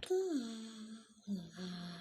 Que raiva.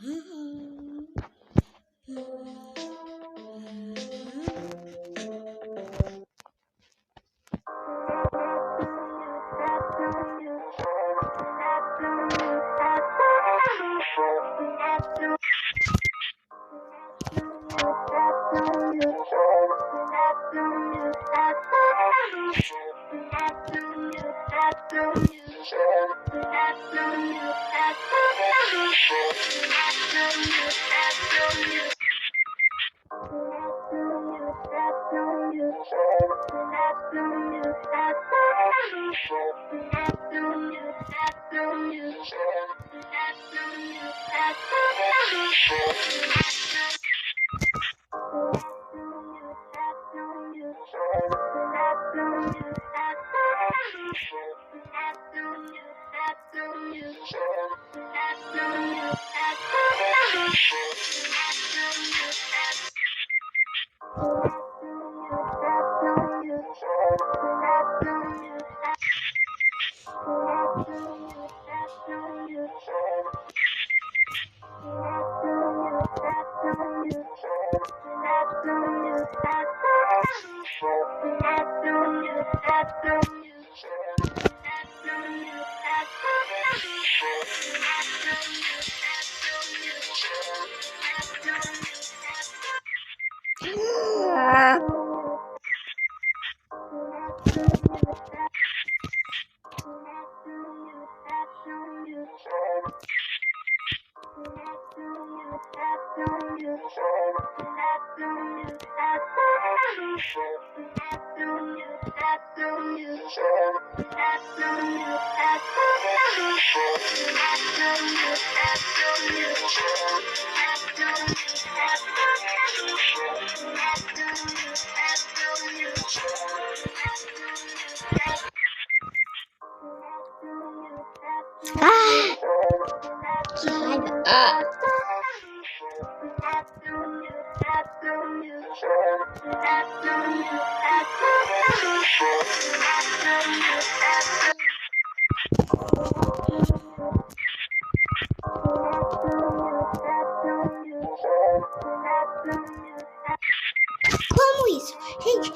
Como isso? Gente,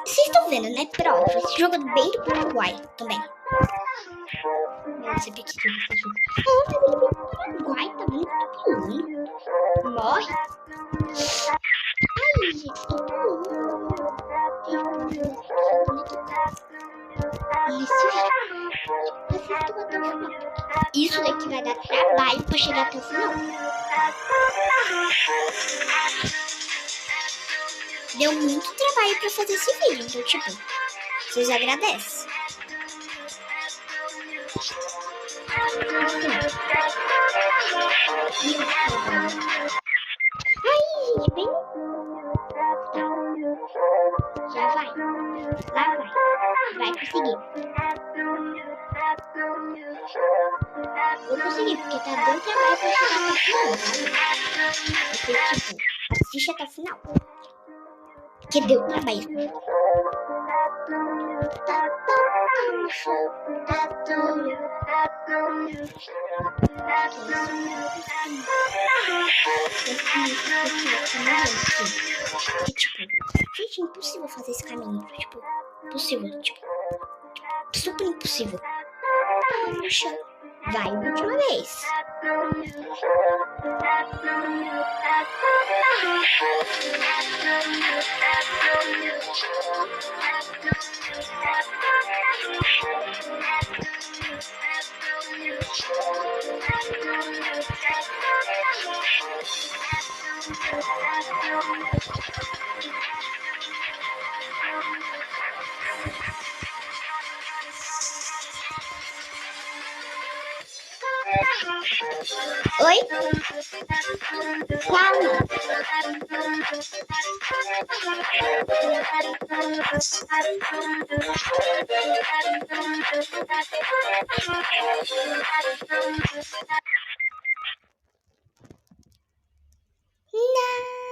vocês estão vendo, né? Prova. Esse jogo é bem do Paraguai também. Não sei porque que esse jogo. Ah, mas ele é bem do Paraguai, tá muito pulando. Morre. Ai, gente, tô pulando. Isso daqui vai dar trabalho pra chegar até o final. Deu muito trabalho pra fazer esse vídeo, então, tipo, vocês agradecem. Ai, gente, bem... Já vai. Lá vai. Vai conseguir. Vou conseguir, porque tá dando trabalho pra chegar até o final, sabe? Você, tipo, assiste até o final. Que deu trabalho. Gente, impossível fazer esse caminho. Tipo, impossível. Tipo, super impossível. No chão. Vai, última vez. Oi? Calma. Não.